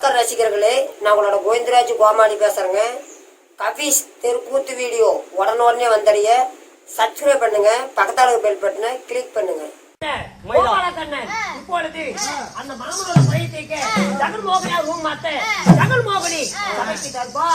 ரசிகர்களே, நான் உங்களோட கோவிந்தராஜ் கோமாளி பேசுறேங்க. கபீஸ் தெருக்கூத்து வீடியோ உடனே வந்தடைய சப்ஸ்கிரைப் பண்ணுங்க, பக்கத்தால பெல் பட்டனை கிளிக் பண்ணுங்க. இப்பொழுது அந்த மாமனோட பயத்தைக்க ஜகன் மோகனியா ரூம் மாத்த ஜகன் மோகனி சமைக்கிட்டார்பா.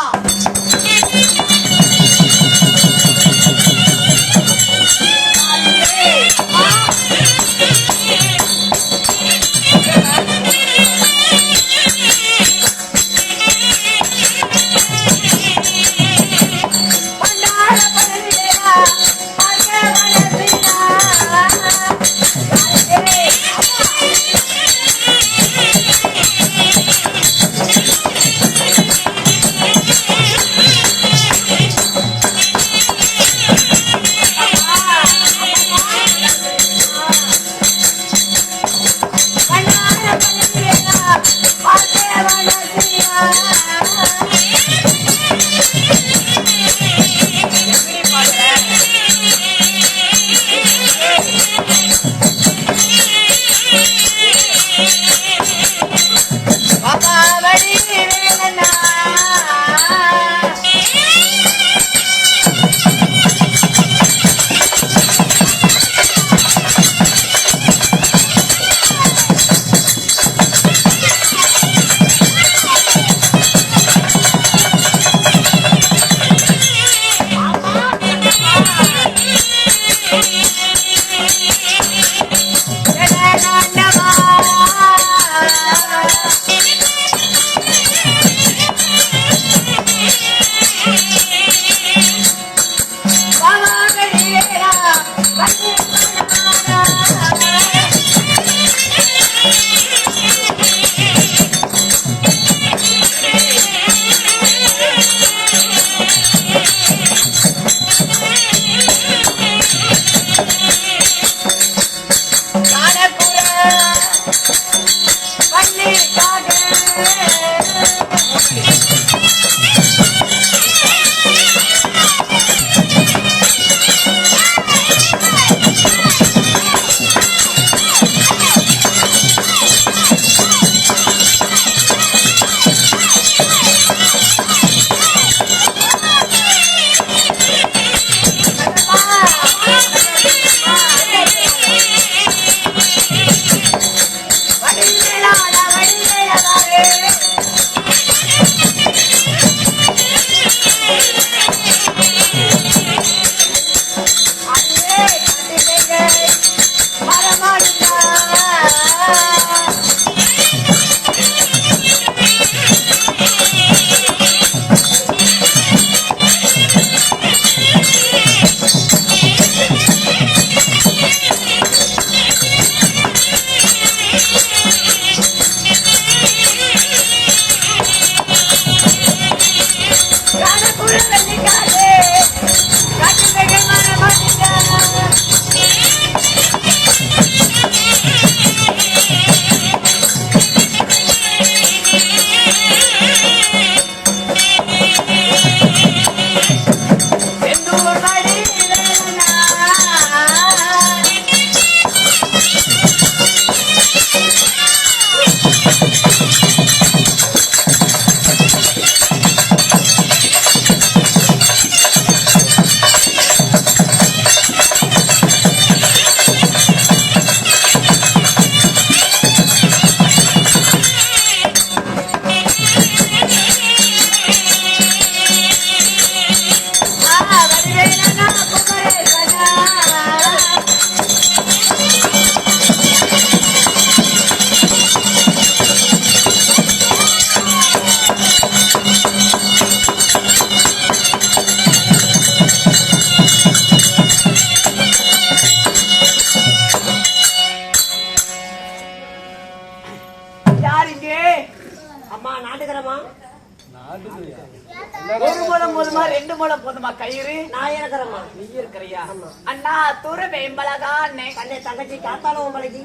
ரெண்டு மூலம் போதுமா கயிறு நான் இருக்கிறமா நீ இருக்கிறியா அண்ணா தூர வேம்பலகா அண்ணே கண்ணே தங்கச்சி காத்தாலும் மலைக்கு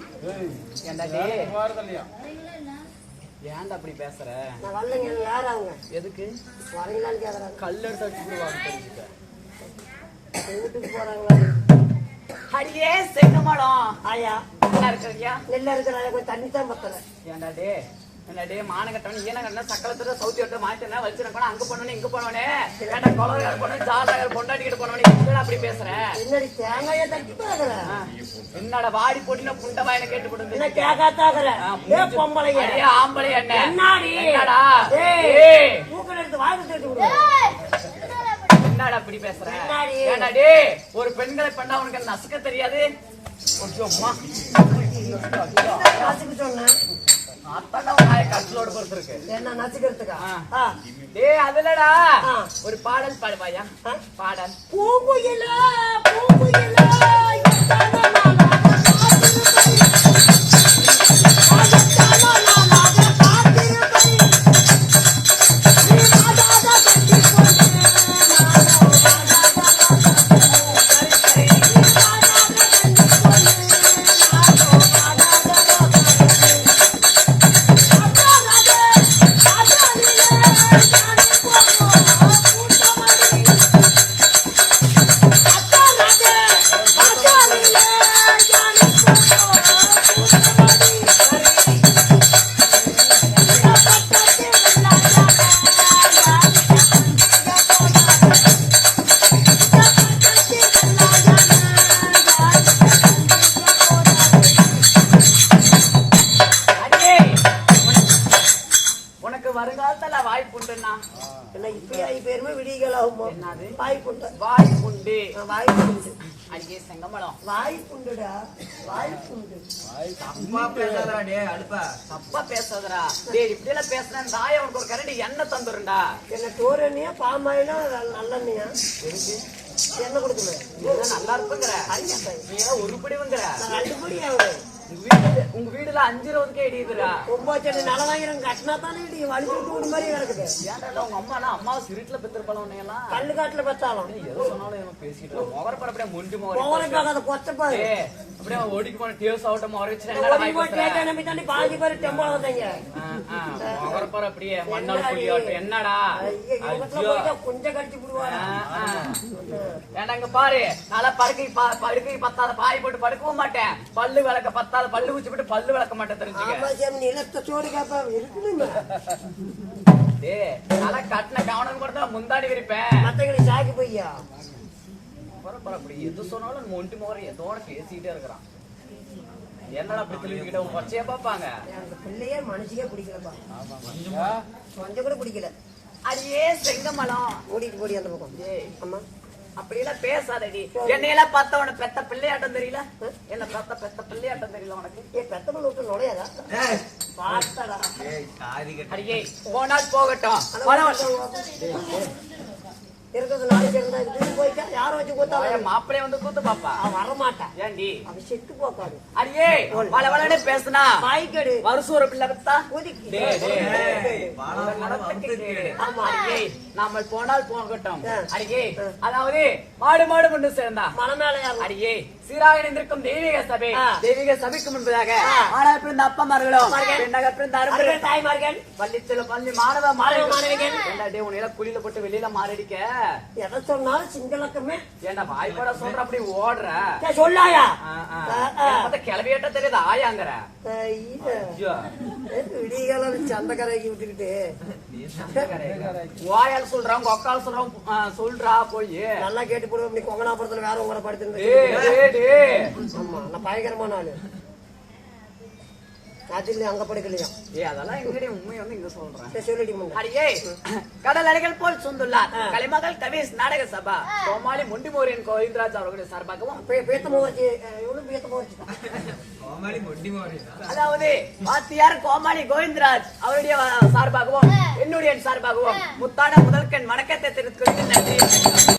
ஏன்டா அப்படி பேசுற நான் வரலங்க யாராங்க எதுக்கு வரீங்களான்னு கேக்குறாங்க கல் எடுத்து தெரிஞ்சுக்க வீட்டுக்கு போறாங்களா அடியே செங்கமலம் ஆயா நல்லா இருக்கிறியா நெல்ல இருக்கிற கொஞ்சம் தண்ணி தான் பத்தல ஏன்டா டே என்னடே மானகட்டவன் ஈனகட்டன சக்கலத்துல சவுத்தி விட்டு மாட்டேன்னா வச்சிருக்கோம் அங்க போனவனே இங்க போனவனே கேட்ட கொலகார போனவனே ஜாலகார பொண்டாட்டிக்கிட்டு போனவனே என்னடா அப்படி பேசுற என்னடி தேங்காய தட்டி பாக்குற என்னடா வாடி போட்டின புண்ட வாயில கேட்டு போடுது என்ன கேக்காத்தாக்குற ஏ பொம்பளைய அடே ஆம்பளை என்ன என்னடி என்னடா ஏய் மூக்கல எடுத்து வாயில தட்டி விடு என்னடா அப்படி பேசுற என்னடி ஏண்டா டேய் ஒரு பெண்களை பண்ணா உனக்கு நசுக்க தெரியாது கொஞ்சம்மா நசுக்கு சொன்னேன் அத்தனை நாய கட்லோட பொறுத்து இருக்கு என்ன நசுக்கிறதுக்கா டேய் அதுலடா ஒரு பாடல் பாடுவாயா பாடல் பூங்குயில பூங்குயில வருங்காலத்துல வாய்ப்புண்டுன்னா என்ன இப்ப பேருமே விடிகளாகுமா என்னது வாய்ப்புண்டு வாய்ப்புண்டு வாய்ப்புண்டு அங்கே செங்கமலம் வாய்ப்புண்டுடா வாய்ப்புண்டு தப்பா பேசாதடா டேய் அலுப்பா தப்பா பேசாதடா டேய் இப்படி எல்லாம் பேசுனா நாய உனக்கு ஒரு கரண்டி எண்ணெய் தந்துருண்டா என்ன டோரணியா பாமாயினா நல்லெண்ணையா எதுக்கு என்ன கொடுக்கல இதெல்லாம் நல்லா இருப்புங்கிற நீ உருப்படிவுங்கிற நான் 2 படி ஆகுது உங்க வீடுல 5-20க்கே இடியுதுடா 9 நலவாயிரம் கட்டினா தானே இடி வலிச்சு விட்டு ஒரு மாதிரி கிடக்குது ஏன்டா உங்க அம்மா அம்மாவை சிரிட்டுல பெத்திருப்பாள உன்னையெல்லாம் கல்லு காட்டுல பத்தாலும் எது சொன்னாலும் இவன் பேசிட்டு முகரப்பட அப்படியே முண்டி போகிற முகர பார்க்காத கொச்சப்பாரு அப்படியே ஓடிக்கு போன டேஸ் ஆகட்டும் முறை கேட்ட நம்பி தாண்டி பாதி பேர் டெம்போல வந்தாங்க முகரப்பற அப்படியே மண்ணால் புள்ளியாட்டும் என்னடா கொஞ்சம் கடிச்சு விடுவாரா ஏன்டா இங்க பாரு நல்லா படுக்கை பத்தாத பாய் போட்டு படுக்கவும் மாட்டேன் பல்லு விளக்க பத்தாத பல்லு குச்சி போட்டு பல்லு விளக்க மாட்டேன் தெரிஞ்சுக்க நிலத்த சோறு கேப்பா இருக்குன்னு டேய் நல்லா கட்டின கவனம் கொடுத்தா முந்தாடி விரிப்பேன் மத்தவங்களுக்கு சாக்கி போய்யா அப்படி எது சொன்னாலும் மொண்டி முறை எதோட பேசிக்கிட்டே இருக்கிறான் என்னடா அப்படி திரும்பிக்கிட்ட உங்க பச்சையா பாப்பாங்க அந்த பிள்ளையே மனசுக்கே பிடிக்கலப்பா கொஞ்சம் கூட பிடிக்கல அடியே செங்கமலம் ஓடிட்டு போடி அந்த பக்கம் ஆமா அப்படி எல்லாம் பேசாதடி என்னையெல்லாம் பார்த்தா உனக்கு பெத்த பிள்ளையாட்டம் தெரியல என்ன பெத்த பிள்ளையாட்டம் தெரியல உனக்கு பெத்த பிள்ளை விட்டு நுழையாதா பார்த்தடா அடியே போனால் போகட்டும் இருக்கிறது நாளைக்கு இருந்தா இது போயிட்டா யாரை வச்சு கூத்தாங்க மாப்பிளைய வந்து கூத்து பாப்பா அவன் வரமாட்டான் ஏண்டி அவன் செத்து போக்காது அடியே வளவளன்னு பேசுனா வாய்க்கடு வருஷம் ஒரு பிள்ளை பத்தா ஒதுக்கி நாம போனால் போகட்டும் அடியே அதாவது மாடு மாடு கொண்டு சேர்ந்தா மனமேல அடியே சீராக இணைந்திருக்கும் தெய்வீக சபை தெய்வீக சபைக்கு முன்பதாக ஆனா பிறந்த அப்பமார்களும் பெண்ணாக பிறந்த அருமை தாய்மார்கள் பள்ளித்துல பள்ளி மாணவ மாணவிகள் உன்னையெல்லாம் குளியில போட்டு வெளியில மாறடிக்க எதை சொன்னாலும் சிங்களக்கமே ஏன்னா வாய்ப்பாட சொல்ற அப்படி ஓடுற சொல்லாயா கிளவியாட்ட தெரியுது ஆயாங்கிற விடிகாலம் சந்தக்கரைக்கு விட்டுக்கிட்டு வாயால் சொல்றான் கொக்கால் சொல்றான் சொல்றா போய் நல்லா கேட்டு போடுவோம் நீ கொங்கனாபுரத்துல வேற உங்களை படுத்து ஆமா நான் பயங்கரமான ஆளு அது அங்க படுக்கலையா அதெல்லாம் எங்கடி உண்மை வந்து இங்க சொல்றேன் சொல்லிடி அடியே கடல் அலைகள் போல் சொந்துள்ளார் கலைமகள் கவிஸ் நாடக சபா கோமாளி முண்டிமோரியன் கோவிந்தராஜ் அவர்களுடைய சார்பாகவும் அதாவது வாத்தியார் கோமாளி கோவிந்தராஜ் அவருடைய சார்பாகவும் என்னுடைய சார்பாகவும் முத்தான முதல்கண் வணக்கத்தை தெரிவித்து நன்றி.